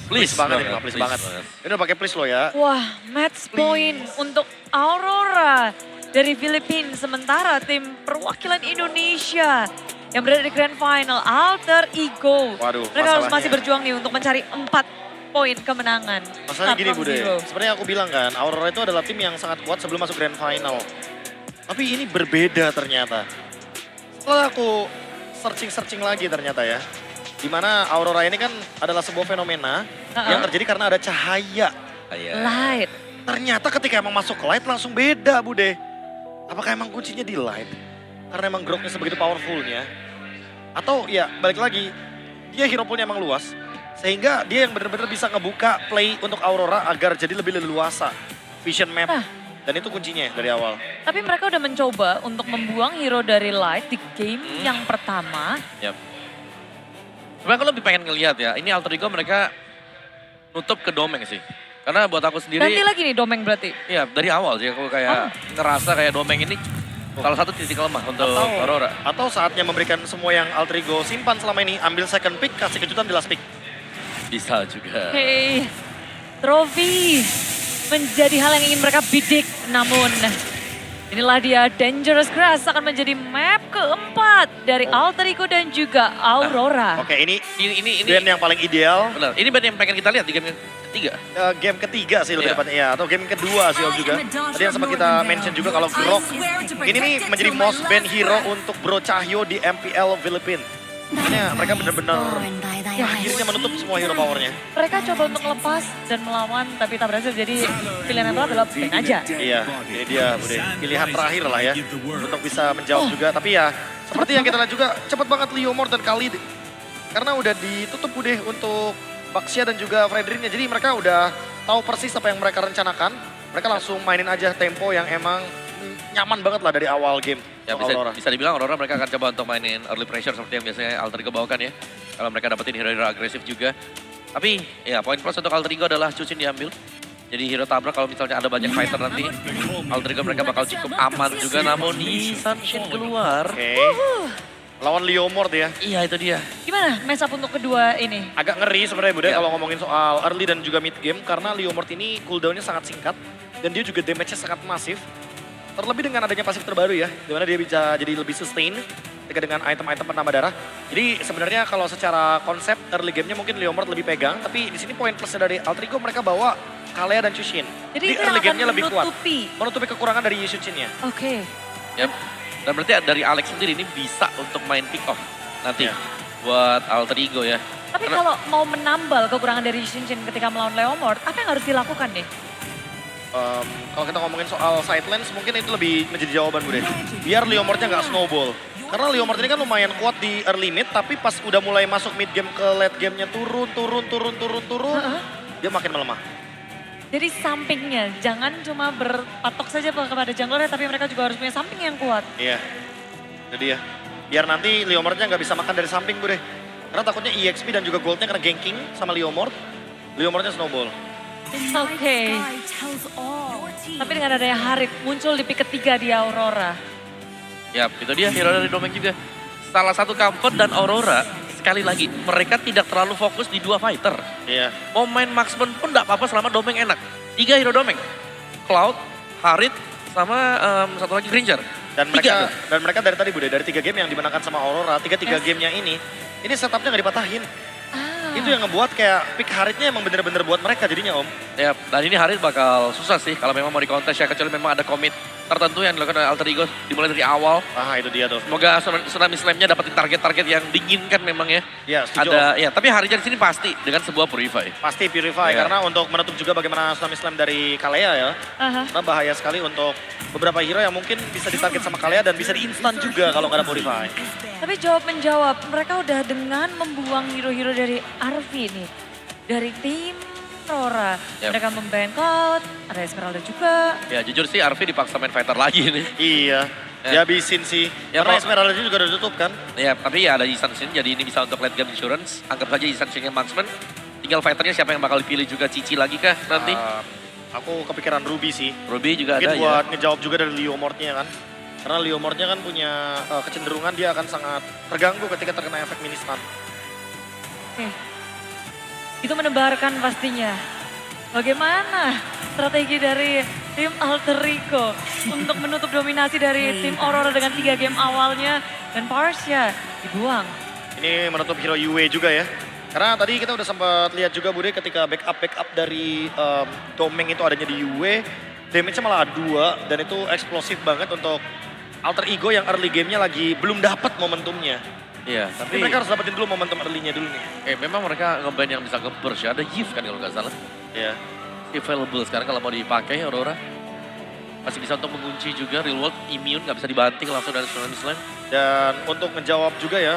Please banget ini, please banget. Ini udah pakai please lo ya. Wah, match point untuk Aurora dari Filipina. Sementara tim perwakilan Indonesia yang berada di Grand Final, Alter Ego. Waduh, Mereka harus masalahnya. masih berjuang nih untuk mencari 4 poin kemenangan. Masalahnya Start gini from Bude, zero. sebenarnya aku bilang kan, Aurora itu adalah tim yang sangat kuat sebelum masuk Grand Final. Tapi ini berbeda ternyata. Setelah aku searching lagi ternyata ya. Dimana Aurora ini kan adalah sebuah fenomena yang terjadi karena ada cahaya. Light. Ternyata ketika emang masuk light langsung beda Bude. Apakah emang kuncinya di light? Karena emang groknya sebegitu powerfulnya. Atau ya balik lagi, dia hero poolnya emang luas. Sehingga dia yang benar-benar bisa ngebuka play untuk Aurora agar jadi lebih leluasa. Vision map. Dan itu kuncinya dari awal. Tapi mereka udah mencoba untuk membuang hero dari Light di game yang pertama. Sebenarnya aku lebih pengen ngelihat ya, ini Alter Ego mereka nutup ke Domeng sih. Karena buat aku sendiri, Ganti lagi nih Domeng berarti. iya dari awal sih aku kayak ngerasa kayak Domeng ini salah satu titik lemah untuk Aurora. Atau saatnya memberikan semua yang Alter Ego simpan selama ini, ambil second pick, kasih kejutan di last pick. Bisa juga. Hey, trofi menjadi hal yang ingin mereka bidik. Namun inilah dia, Dangerous Grass akan menjadi map keempat dari Alter Ego dan juga Aurora. Oke, ini Ini game yang paling ideal. benar. Ini band yang pengen kita lihat di game yang ketiga. Game ketiga sih lebih Iya. tepatnya ya, atau game kedua sih Om juga. Tadi yang sempat kita mention juga kalau Grok ini nih menjadi most banned hero untuk Bro Cahyo di MPL Philippines. Makanya mereka benar-benar akhirnya menutup semua hero powernya. Mereka coba untuk lepas dan melawan tapi tak berhasil, jadi pilihan yang tepat adalah ban aja. Iya, ini dia Bude. Pilihan terakhir lah ya untuk bisa menjawab juga. Tapi ya seperti yang kita lihat juga cepet banget Liomor dan Khalid. Karena udah ditutup Bude untuk Baxia dan juga Fredericknya. Jadi mereka udah tahu persis apa yang mereka rencanakan. Mereka langsung mainin aja tempo yang emang nyaman banget lah dari awal game. Ya untuk Aurora. bisa dibilang Aurora mereka akan coba untuk mainin early pressure seperti yang biasanya Alter Ego bawakan ya. Kalau mereka dapetin hero-hero agresif juga. Tapi ya poin plus untuk Alter Ego adalah Chuchin diambil. Jadi hero tabrak kalau misalnya ada banyak fighter nanti. Alter Ego mereka bakal cukup aman juga, namun di Sunshine keluar. Oke. Lawan Liomor ya. Iya itu dia. Gimana match up untuk kedua ini? Agak ngeri sebenarnya Bude Ya. kalau ngomongin soal early dan juga mid game. Karena Liomort ini cooldownnya sangat singkat. Dan dia juga damage-nya sangat masif. Terlebih dengan adanya pasif terbaru ya. Dimana dia bisa jadi lebih sustain ketika dengan item-item penambah darah. Jadi sebenarnya kalau secara konsep early game-nya mungkin Liomort lebih pegang. Tapi di sini poin plusnya dari Alter Ego mereka bawa Kalea dan Chushin. Jadi Di itu yang early akan game-nya lebih kuat. Menutupi kekurangan dari Chushin-nya. Oke. Yap. Dan berarti dari Alex sendiri ini bisa untuk main pick off nanti Ya. buat Alter Ego ya. Tapi Karena- kalau mau menambal kekurangan dari Shinshin ketika melawan Leomord, apa yang harus dilakukan nih? Kalau kita ngomongin soal sidelines mungkin itu lebih menjadi jawaban Bude. Biar Liomortnya nggak snowball. Karena Liomort ini kan lumayan kuat di early mid, tapi pas udah mulai masuk mid game ke late game-nya turun, dia makin melemah. Jadi sampingnya, jangan cuma berpatok saja kepada junglernya, tapi mereka juga harus punya samping yang kuat. Iya, jadi ya. Biar nanti Liomortnya nggak bisa makan dari samping Bude. Karena takutnya EXP dan juga goldnya kena ganking sama Liomort. Liomortnya snowball. Oke. Tapi dengan adanya Harit muncul di pick ketiga di Aurora. Yap, itu dia hero dari Domeng juga. Salah satu comfort dan Aurora, sekali lagi, mereka tidak terlalu fokus di dua fighter. Iya. Mau main marksman pun tidak apa-apa selama Domeng enak. 3 hero Domeng. Cloud, Harit, sama satu lagi Granger. Dan Tiga mereka dari tadi Bude, dari 3 game yang dimenangkan sama Aurora, 3 gamenya ini setupnya nggak dipatahin. Itu yang ngebuat kayak pick Haritnya emang bener-bener buat mereka jadinya Om. Ya, dan ini Harit bakal susah sih kalau memang mau di contest ya, kecuali memang ada komit tertentu yang dilakukan oleh Alter Ego dimulai dari awal. Ah itu dia tuh. Semoga Tsunami Slam-nya dapetin target-target yang diinginkan memang ya. Ya setuju. Ada, ya, tapi Haritnya di sini pasti dengan sebuah Purify. Pasti Purify Iya. karena untuk menutup juga bagaimana Tsunami Slam dari Kalea ya. Karena bahaya sekali untuk beberapa hero yang mungkin bisa ditarget sama Kalea dan bisa di-instan juga kalau nggak ada Purify. Tapi jawab-menjawab, mereka udah dengan membuang hero-hero dari Arvi nih. Dari tim Aurora. Yap. Mereka memban Cloud, ada Esmeralda juga. Ya jujur sih Arvi dipaksa main fighter lagi nih. Iya, Ya. dihabisin sih. Ya, Karena Pak. Esmeralda juga udah tutup kan. Ya tapi ya ada Isan Shin, jadi ini bisa untuk late game insurance. Anggap saja Isan Shin yang marksman. Tinggal fighternya siapa yang bakal dipilih juga, Cici lagi kah nanti? Aku kepikiran Ruby sih. Ruby juga Mungkin ada buat ya. ngejawab juga dari Liomort-nya kan. Karena Liomort-nya kan punya kecenderungan dia akan sangat terganggu ketika terkena efek mini stun. Oke. Itu menebarkan pastinya. Bagaimana strategi dari tim Alter Ego untuk menutup dominasi dari tim Aurora dengan 3 game awalnya dan Parsha dibuang. Ini menutup hero Yue juga ya. Karena tadi kita udah sempat lihat juga Bude ketika backup dari Domeng itu adanya di Yue. Damage-nya malah 2 dan itu eksplosif banget untuk Alter Ego yang early game-nya lagi belum dapat momentumnya. Iya, Tapi tapi mereka harus dapetin dulu momentum early-nya dulu nih. memang mereka nge-ban yang bisa nge-burst ya. Ada Yves kan kalau nggak salah. Ya. Available sekarang kalau mau dipakai Aurora. Masih bisa untuk mengunci juga real world immune, nggak bisa dibanting langsung dari Tsunami Slam. Dan untuk ngejawab juga ya,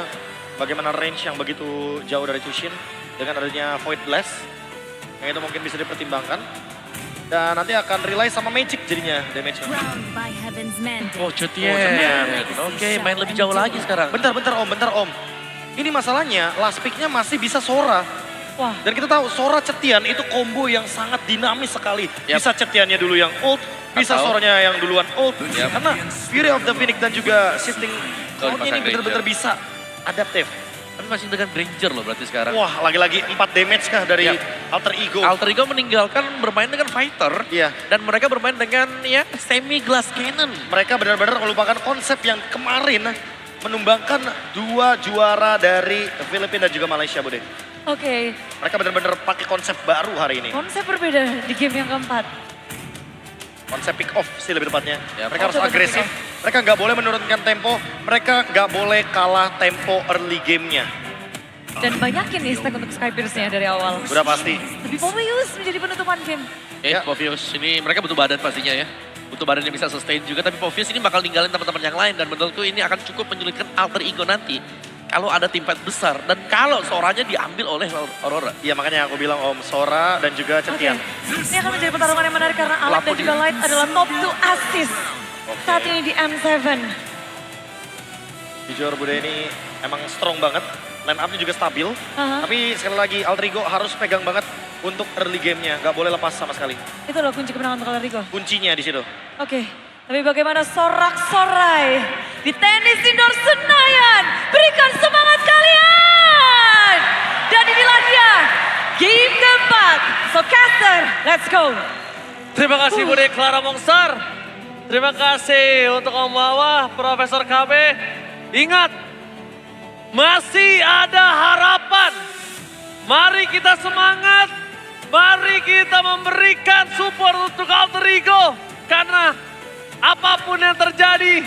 bagaimana range yang begitu jauh dari Tushin dengan adanya Void Blast. Yang itu mungkin bisa dipertimbangkan. Dan nanti akan rely sama Magic jadinya damage-nya. Oh, Cetian. Cetian. Oke, main lebih jauh lagi sekarang. Bentar Om. Ini masalahnya last pick-nya masih bisa Sora. Wah, Dan kita tahu Sora Cetian itu combo yang sangat dinamis sekali. Yap. Bisa Cetiannya dulu yang ult, bisa Atau- Soranya yang duluan ult. Yap. Karena Fury of the Phoenix dan juga Shifting Oh, Cloud ini dipasang benar-benar Ranger. bisa adaptif. Tapi masih dengan Granger loh berarti sekarang. Wah, lagi-lagi 4 damage kah dari Yap. Alter Ego. Alter Ego meninggalkan bermain dengan fighter. Iya. Dan mereka bermain dengan ya semi glass cannon. Mereka benar-benar melupakan konsep yang kemarin menumbangkan 2 juara dari Filipina dan juga Malaysia, Bude. oke. Mereka benar-benar pakai konsep baru hari ini. Konsep berbeda di game yang keempat. Konsep pick off sih lebih tepatnya. Ya, Mereka harus betul, agresif. Mereka nggak boleh menurunkan tempo. Mereka nggak boleh kalah tempo early game-nya. Dan banyakin nih stack untuk Skypierce-nya dari awal. Udah pasti. Tapi Povius menjadi penutupan game. Ya, Ya. Povius ini mereka butuh badan pastinya ya. Butuh badan yang bisa sustain juga. Tapi Povius ini bakal ninggalin teman-teman yang lain. Dan menurutku ini akan cukup menyulitkan Alter Ego nanti. Kalau ada tim fight besar. Dan kalau Soranya diambil oleh Aurora. Iya makanya aku bilang Om Sora dan juga Oke, Cetian. ini akan menjadi pertarungan yang menarik karena Alec dan juga Light adalah top 2 assist saat ini di M7. Jujur Bude ini emang strong banget. Line up-nya juga stabil. Aha. Tapi sekali lagi Alter Ego harus pegang banget untuk early game-nya. Nggak boleh lepas sama sekali. Itu loh kunci kemenangan untuk Alerigo. Kuncinya di situ. Oke, tapi bagaimana sorak-sorai di tenis indoor Senayan? Berikan semangat kalian! Dan inilah dia, game keempat. So caster, let's go. Terima kasih Bude Clara Mongsar. Terima kasih untuk Om Wawa, Profesor KB. Ingat, masih ada harapan. Mari kita semangat. Mari kita memberikan support untuk Alter Ego. Karena apapun yang terjadi,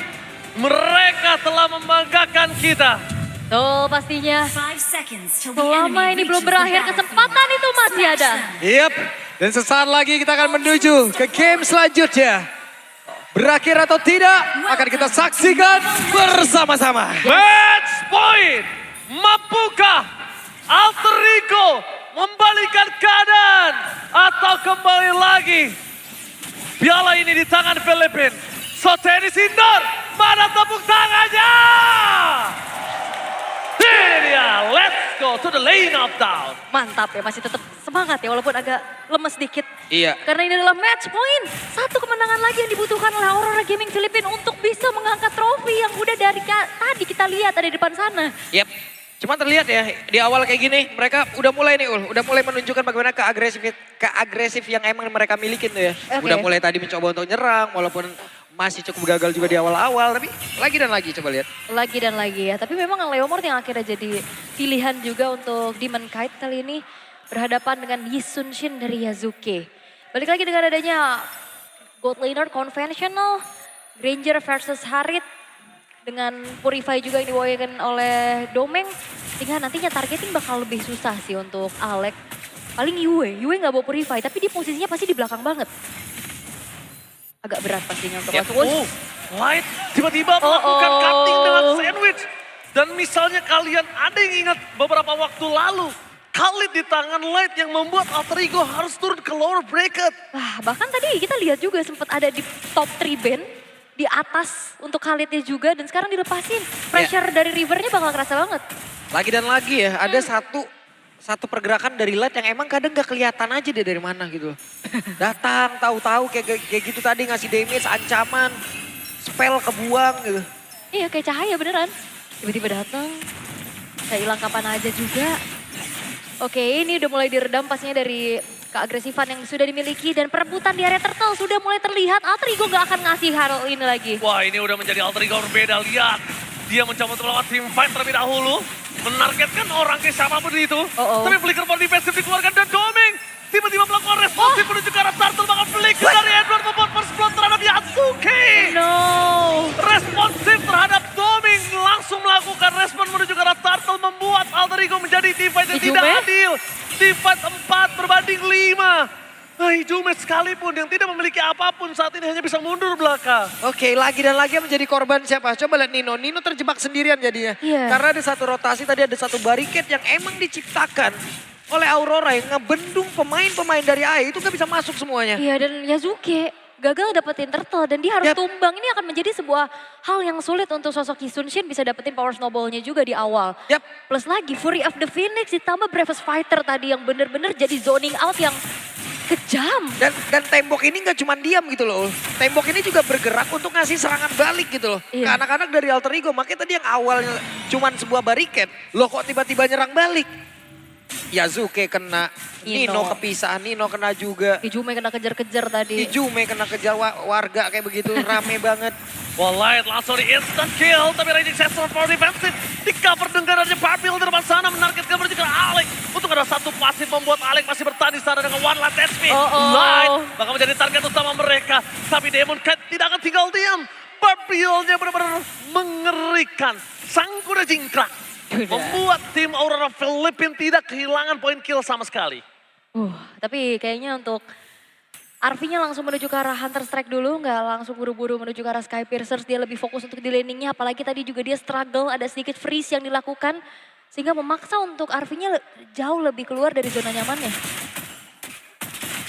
mereka telah membanggakan kita. Tuh pastinya, selama ini belum berakhir kesempatan itu masih ada. Yap, dan sesaat lagi kita akan menuju ke game selanjutnya. Berakhir atau tidak akan kita saksikan bersama-sama. Match point. Mampukah Alter Ego membalikan keadaan atau kembali lagi piala ini di tangan Filipina? So tenis indoor, mana tepuk tangannya? Ini dia, let's go to the lane of down. Mantap ya, masih tetap semangat ya walaupun agak lemes sedikit. Iya. Karena ini adalah match point. Satu kemenangan lagi yang dibutuhkan oleh Aurora Gaming Filipina untuk bisa mengangkat trofi yang udah dari tadi kita lihat ada di depan sana. Yap. Cuma terlihat ya di awal kayak gini mereka udah mulai nih udah mulai menunjukkan bagaimana keagresif yang emang mereka milikin tuh ya. Oke. Udah mulai tadi mencoba untuk nyerang walaupun masih cukup gagal juga di awal-awal tapi lagi dan lagi coba lihat. Lagi dan lagi ya, tapi memang Leomord yang akhirnya jadi pilihan juga untuk Demon Kite kali ini berhadapan dengan Yi Sun Shin dari Yazuke. Balik lagi dengan adanya Gold Laner Conventional, Granger versus Harit dengan Purify juga yang dibawakan oleh Domeng. Sehingga nantinya targeting bakal lebih susah sih untuk Alec. Paling Yue nggak bawa Purify tapi di posisinya pasti di belakang banget. Agak berat pastinya untuk masuk. Oh, Light tiba-tiba melakukan cutting dengan sandwich. Dan misalnya kalian ada yang ingat beberapa waktu lalu, Khalid di tangan Light yang membuat Alter Ego harus turun ke lower bracket. Wah, bahkan tadi kita lihat juga sempat ada di top 3 band di atas untuk Khalidnya juga dan sekarang dilepasin. Pressure dari Rivernya bakal kerasa banget. Lagi dan lagi ya ada satu pergerakan dari Light yang emang kadang gak kelihatan aja deh dari mana gitu. Datang tahu-tahu kayak gitu tadi ngasih damage, ancaman, spell kebuang gitu. Iya kayak cahaya beneran. Tiba-tiba datang, kayak hilang kapan aja juga. Oke, ini udah mulai diredam pastinya dari keagresifan yang sudah dimiliki dan perebutan di area turtle sudah mulai terlihat. Alter Ego gak akan ngasih hal ini lagi. Wah, ini udah menjadi Alter Ego berbeda. Lihat, dia mencoba untuk melawan team fight terlebih dahulu. Menargetkan orang ke siapapun itu. Tapi flicker for defensive dikeluarkan dan Doming tiba-tiba melakukan responsif menuju ke arah turtle. Bahkan flicker dari Edward membuat first blood terhadap Yasuke. No. Responsif terhadap Doming, langsung melakukan respon menuju ke arah turtle, membuat Alter Ego menjadi team fight yang Ijume? tidak adil. Team fight 4 berbanding 5. Ijume sekalipun yang tidak memiliki apapun saat ini hanya bisa mundur belakang. Oke, lagi dan lagi yang menjadi korban siapa? Coba lihat Nino. Nino terjebak sendirian jadinya. Iya. Karena ada satu rotasi, tadi ada satu barricade yang emang diciptakan oleh Aurora yang ngebendung pemain-pemain dari AE itu gak bisa masuk semuanya. Iya, dan Yasuke gagal dapetin turtle dan dia harus Yap. tumbang. Ini akan menjadi sebuah hal yang sulit untuk sosok Hisunshin bisa dapetin power snowball-nya juga di awal. Yap. Plus lagi Fury of the Phoenix ditambah Bravest Fighter tadi yang bener-bener jadi zoning out yang kejam. Dan tembok ini gak cuma diam gitu loh. Tembok ini juga bergerak untuk ngasih serangan balik gitu loh. Ke Iya. anak-anak dari Alter Ego. Makanya tadi yang awalnya cuma sebuah barricade. Loh kok tiba-tiba nyerang balik. Yasuke kena, Nino kepisah, Nino kena juga. Ijume kena kejar-kejar tadi. Ijume kena kejar warga kayak begitu, rame banget. Wah, Light langsung di instant kill, tapi Raging Sensor for defensive. Di cover dengarannya Papil di depan sana, menargetkan menuju ke Alec. Untuk ada satu pasif membuat Alec masih bertahan di sana dengan one last HP. Light bakal menjadi target utama mereka. Tapi Demon Cat tidak akan tinggal diam. Papilnya benar-benar mengerikan. Sang kuda jingkrak. Membuat tim Aurora Philippines tidak kehilangan poin kill sama sekali. Tapi kayaknya untuk Arvi-nya langsung menuju ke arah Hunter Strike dulu, nggak langsung buru-buru menuju ke arah Sky Piercers. Dia lebih fokus untuk di laningnya, apalagi tadi juga dia struggle, ada sedikit freeze yang dilakukan. Sehingga memaksa untuk Arvi-nya jauh lebih keluar dari zona nyamannya.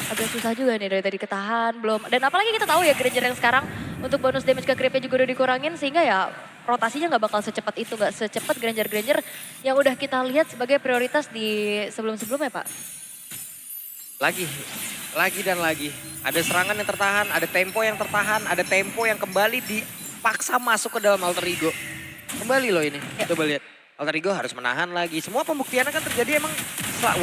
Agak susah juga nih dari tadi ketahan, belum. Dan apalagi kita tahu ya Granger yang sekarang untuk bonus damage ke creepnya juga udah dikurangin. Sehingga ya rotasinya nggak bakal secepat itu, nggak secepat Granger-Granger yang udah kita lihat sebagai prioritas di sebelum-sebelumnya Pak. Lagi dan lagi. Ada serangan yang tertahan, ada tempo yang tertahan, ada tempo yang kembali dipaksa masuk ke dalam Alter Ego. Kembali loh ini, coba lihat. Alter Ego harus menahan lagi. Semua pembuktiannya kan terjadi emang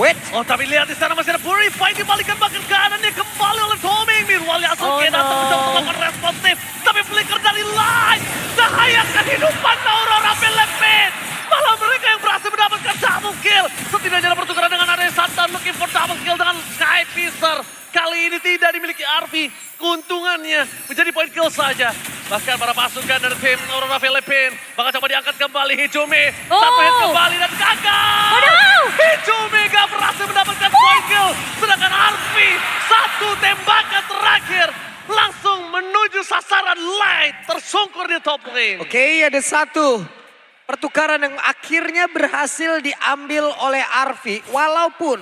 wait. Oh, tapi lihat di sana masih ada Purify dibalikan bahkan kanannya kembali oleh Doming. Meanwhile Yasuke datang mencoba melakukan responsif. Tapi flicker dari Light. Membahayakan kehidupan Aurora Philippines. Malah mereka yang berhasil mendapatkan double kill. Setidaknya ada pertukaran dengan Area Santan looking for double kill dengan Sky Piercer. Kali ini tidak dimiliki Arvi. Keuntungannya menjadi poin kill saja. Bahkan para pasukan dari tim Aurora Philippines bakal coba diangkat kembali Ijume. Satu hit kembali dan gagal. Ijume gak berhasil mendapatkan poin kill. Sedangkan Arvi satu tembakan terakhir langsung menuju sasaran Light. Tersungkur di top lane. Oke, ada satu pertukaran yang akhirnya berhasil diambil oleh Arvi. Walaupun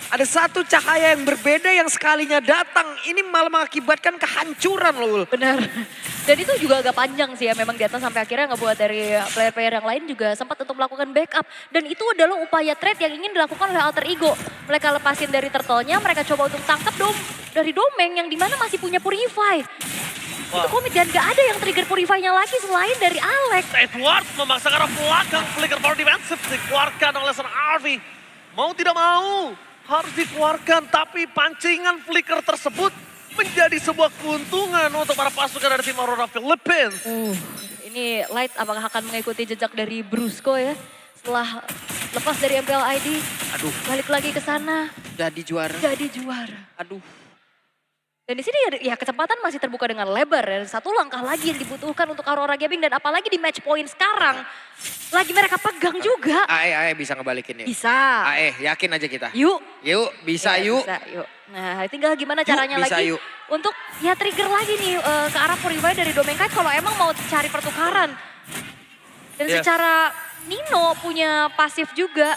ada satu cahaya yang berbeda yang sekalinya datang. Ini malah mengakibatkan kehancuran loh. Benar. Dan itu juga agak panjang sih ya memang di atas sampai akhirnya ngebuat dari player-player yang lain juga sempat untuk melakukan backup. Dan itu adalah upaya trade yang ingin dilakukan oleh Alter Ego. Mereka lepasin dari turtle-nya, mereka coba untuk tangkap dari Domeng yang dimana masih punya Purify. Itu komit dan gak ada yang trigger Purify-nya lagi selain dari Alex. Edward memaksa ke arah belakang, flicker power defensive dikeluarkan oleh seorang Arvi. Mau tidak mau harus dikeluarkan, tapi pancingan flicker tersebut menjadi sebuah keuntungan untuk para pasukan dari tim Aurora Philippines. Ini Light apakah akan mengikuti jejak dari Brusco ya? Setelah lepas dari MPL ID, balik lagi ke sana. Jadi juara. Aduh. Dan di sini ya kecepatan masih terbuka dengan lebar. Dan satu langkah lagi yang dibutuhkan untuk Aurora Gaming. Dan apalagi di match point sekarang. Lagi mereka pegang juga. AE bisa ngebalikin yuk. Bisa. AE, yakin aja kita. Yuk. Bisa Ya, yuk. Bisa, yuk. Nah tinggal gimana caranya bisa, lagi. yuk. Untuk ya trigger lagi nih ke arah Purify dari Domeng Kite. Kalau emang mau cari pertukaran. Dan secara Nino punya pasif juga.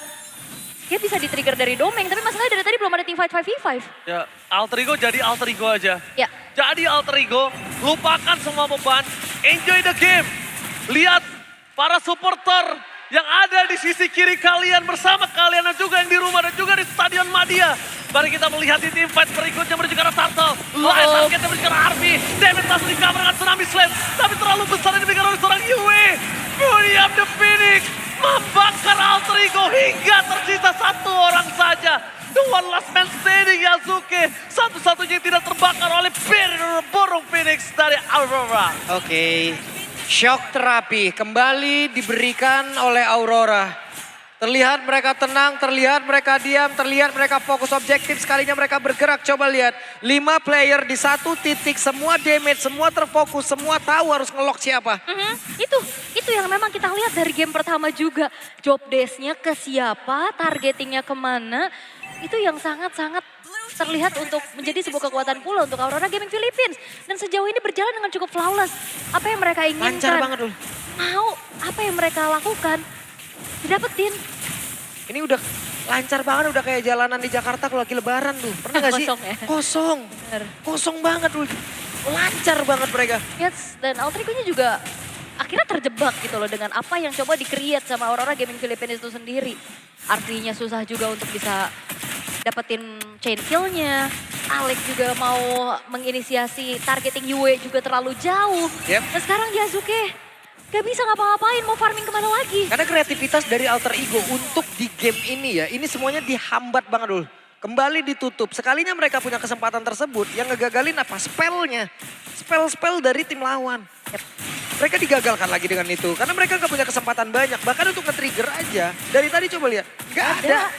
Dia bisa di-trigger dari Domeng, tapi masalahnya dari tadi belum ada teamfight 5v5. Ya, Alter Ego jadi Alter Ego aja. Ya. Jadi Alter Ego, lupakan semua beban, enjoy the game. Lihat para supporter yang ada di sisi kiri kalian bersama kalian dan juga yang di rumah dan juga di Stadion Madia. Mari kita melihat di teamfight berikutnya menuju ke arah Turtle. Live targetnya menuju ke arah Arvi. Damage langsung di cover dengan Tsunami Slam. Tapi terlalu besar yang diberikan oleh seorang Yue. Beauty of the Phoenix. membakar Alter Ego hingga tersisa satu orang saja. The one last man standing, Yasuke. Satu-satunya yang tidak terbakar oleh burung Phoenix dari Aurora. Oke, shock terapi kembali diberikan oleh Aurora. Terlihat mereka tenang, terlihat mereka diam, terlihat mereka fokus objektif. Sekalinya mereka bergerak, coba lihat. 5 player di satu titik, semua damage, semua terfokus, semua tahu harus ngelock siapa. Itu yang memang kita lihat dari game pertama juga. Job desk-nya ke siapa, targetingnya kemana. Itu yang sangat-sangat terlihat untuk menjadi sebuah kekuatan pula untuk Aurora Gaming Philippines. Dan sejauh ini berjalan dengan cukup flawless. Apa yang mereka inginkan. Lancar banget loh. Mau, apa yang mereka lakukan. Didapetin. Ini udah lancar banget, udah kayak jalanan di Jakarta kalau lagi lebaran tuh. Pernah gak sih? Kosong ya? Kosong. Bener. Kosong banget loh. Lancar banget mereka. Yes, dan Alter Ego-nya juga akhirnya terjebak gitu loh dengan apa yang coba di-create sama Aurora Gaming Philippines itu sendiri. Artinya susah juga untuk bisa dapetin chain kill-nya. Alex juga mau menginisiasi targeting Yue juga terlalu jauh. Yep. Dan sekarang Yasuke gak bisa ngapa-ngapain, mau farming kemana lagi. Karena kreativitas dari Alter Ego untuk di game ini ya, ini semuanya dihambat banget dulu. Kembali ditutup, sekalinya mereka punya kesempatan tersebut, yang ngegagalin apa? Spellnya. Spell-spell dari tim lawan. Mereka digagalkan lagi dengan itu, karena mereka gak punya kesempatan banyak. Bahkan untuk nge-trigger aja, dari tadi coba lihat, gak ada.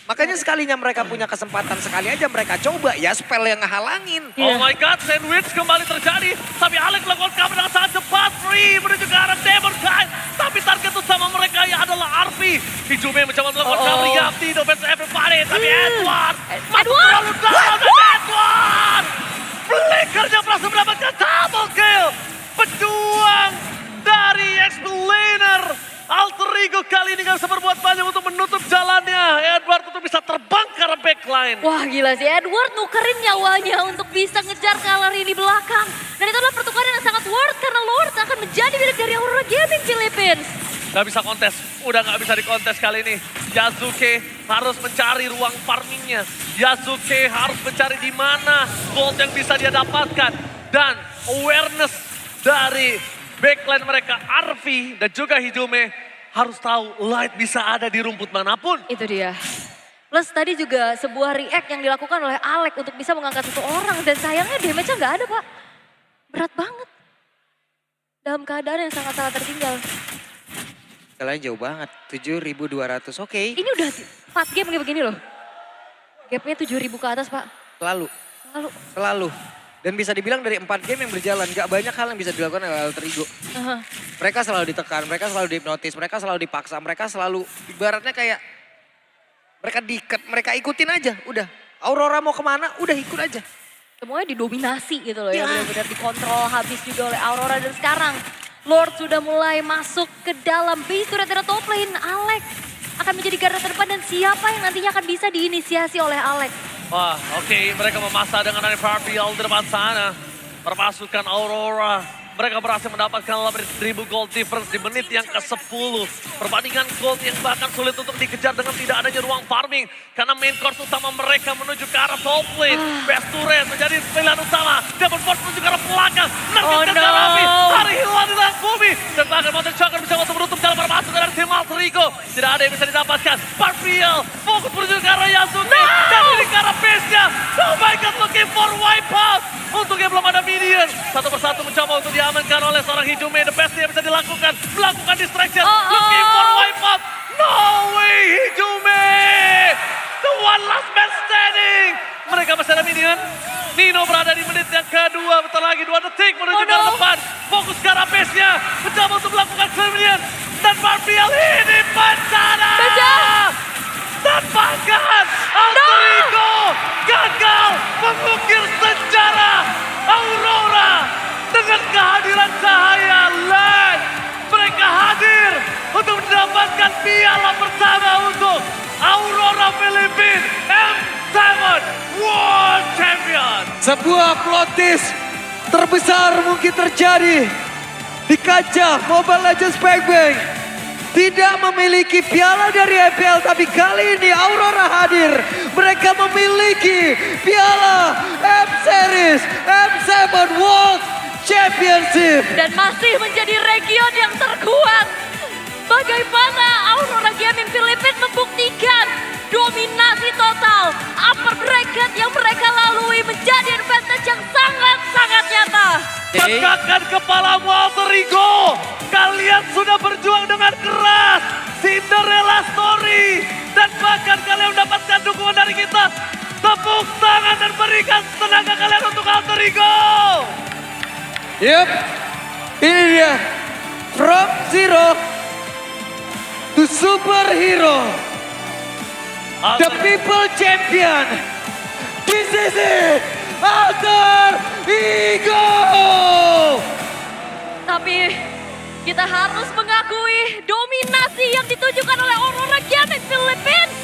Makanya sekalinya mereka punya kesempatan, sekali aja mereka coba ya spell yang ngehalangin. Oh my god, sandwich kembali terjadi. Tapi Alex melakukan cover dengan sangat cepat. Free menuju ke arah Demon Kind. Tapi target utama mereka ya adalah Arfi. Hijume mencoba melakukan cover Yapti. Defense everybody. Tapi Edward masih terlalu dalam. Dan Edward Flickernya berhasil mendapatkan double kill. Pejuang dari Explainer. Alter Ego kali ini gak bisa berbuat banyak untuk menutup jalannya. Edward untuk bisa terbang ke arah backline. Wah gila sih, Edward nukerin nyawanya untuk bisa ngejar Kalari di belakang. Dan itu adalah pertukaran yang sangat worth karena Lord akan menjadi milik dari Aurora Gaming Philippines. Gak bisa kontes, udah gak bisa dikontes kali ini. Yasuke harus mencari ruang farmingnya. Yasuke harus mencari di mana gold yang bisa dia dapatkan. Dan awareness dari backline mereka, Arfi dan juga Hijume harus tahu Light bisa ada di rumput manapun. Itu dia. Plus tadi juga sebuah react yang dilakukan oleh Alex untuk bisa mengangkat satu orang. Dan sayangnya damage-nya nggak ada Pak. Berat banget. Dalam keadaan yang sangat-sangat tertinggal. Kalian jauh banget, 7.200, oke. Ini udah 4 game kayak begini loh. Gapnya 7.000 ke atas Pak. Selalu. Dan bisa dibilang dari 4 game yang berjalan, gak banyak hal yang bisa dilakukan oleh Alter Ego. Mereka selalu ditekan, mereka selalu dihipnotis, mereka selalu dipaksa, mereka selalu ibaratnya kayak mereka diikat, mereka ikutin aja, udah. Aurora mau kemana, udah ikut aja. Semuanya didominasi gitu loh ya, Ya. benar-benar dikontrol habis juga oleh Aurora. Dan sekarang Lord sudah mulai masuk ke dalam base turret top lane. Alex akan menjadi garda terdepan dan siapa yang nantinya akan bisa diinisiasi oleh Alex. Wah, oke, mereka memasang dengan Farfield di depan sana. Perpasukan Aurora. Mereka berhasil mendapatkan 8.000 gold difference di menit yang ke-10. Perbandingan gold yang bahkan sulit untuk dikejar dengan tidak adanya ruang farming. Karena main course utama mereka menuju ke arah top lane. Best turret menjadi pilihan utama. Double force menuju ke arah belakang. Menangkap ke Raffi. Hari hilang di dalam bumi. Dan bahkan Mountain Shocker bisa langsung menutup jalan perpasukan dari tim Alter Ego. Tidak ada yang bisa didapatkan. Farfield fokus menuju ke arah Yasuke. Dan ini ke arah base-nya. Oh my god, looking for wipeout. Untuk yang belum ada minion. Satu persatu mencoba untuk diamankan oleh seorang Hijume. The best yang bisa dilakukan. Melakukan distraction. Looking for wipeout. No way Hijume. The one last man standing. Mereka masih ada minion. Nino berada di menit yang kedua. Bentar lagi 2 detik menuju ke arah depan. Fokus ke arah base-nya. Mencoba untuk melakukan minion. Dan Farfield ini bencana. Dan bahkan Alter Ego gagal mengukir sejarah Aurora dengan kehadiran cahaya LED. Mereka hadir untuk mendapatkan piala pertama untuk Aurora Philippines M7 World Champion. Sebuah plot twist terbesar mungkin terjadi di kancah Mobile Legends Bang Bang. Tidak memiliki piala dari MPL, tapi kali ini Aurora hadir. Mereka memiliki piala M-Series M7 World Championship. Dan masih menjadi region yang terkuat. bagaimana Aurora Gaming Philippines membuktikan dominasi total. Upper bracket yang mereka lalui menjadi advantage yang sangat-sangat nyata. Tegakkan kepalamu Alter Ego. Kalian sudah berjuang dengan keras. Cinderella Story. Dan bahkan kalian mendapatkan dukungan dari kita. Tepuk tangan dan berikan tenaga kalian untuk Alter Ego. Yup, ini dia. From zero to superhero. The people champion. This is it. Alter Ego. Tapi kita harus mengakui dominasi yang ditujukan oleh Aurora Gaming Philippines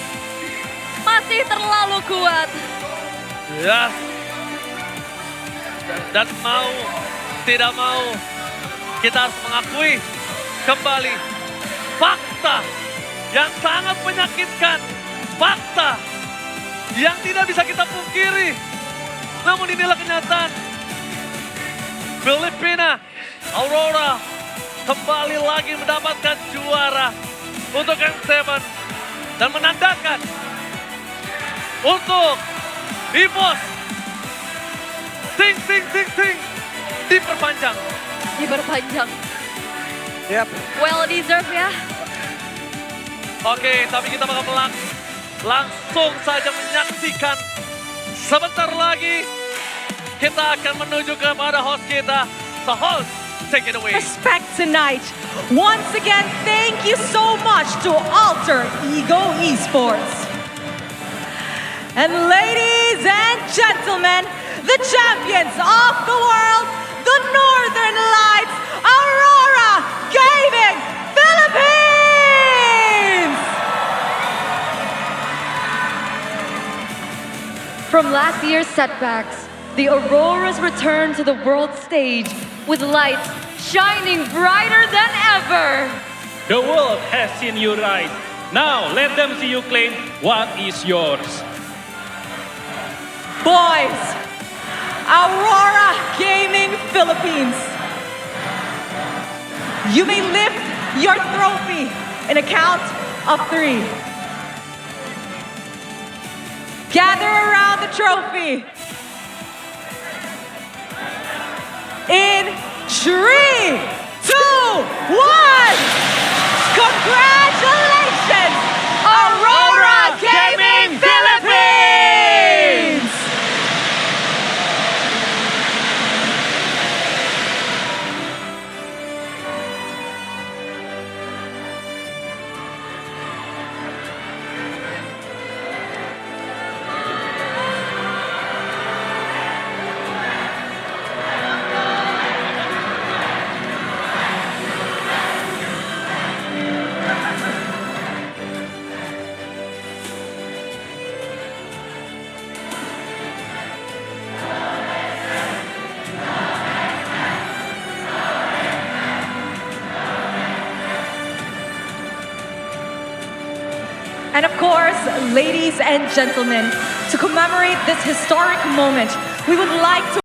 masih terlalu kuat. Ya. Dan mau, tidak mau, kita harus mengakui kembali fakta yang sangat menyakitkan. Fakta yang tidak bisa kita pungkiri. Namun inilah kenyataan. Filipina, Aurora kembali lagi mendapatkan juara untuk Game 7 dan menandakan untuk EVOS ting diperpanjang. Diperpanjang. Yap. Well deserved ya. Oke, tapi kita bakal langsung saja menyaksikan sebentar lagi kita akan menuju kepada host kita. So host, take it away. Respect tonight. Once again, thank you so much to Alter Ego Esports. And ladies and gentlemen, the champions of the world, the Northern Lights, Aurora Gaming Philippines! From last year's setbacks, the Auroras returned to the world stage with lights shining brighter than ever. The world has seen you rise. Now let them see you claim what is yours. Boys, Aurora Gaming Philippines, you may lift your trophy in a count of 3. Gather around the trophy. In 3, 2, 1. Congratulations, Aurora Gaming Philippines! And of course, ladies and gentlemen, to commemorate this historic moment, we would like to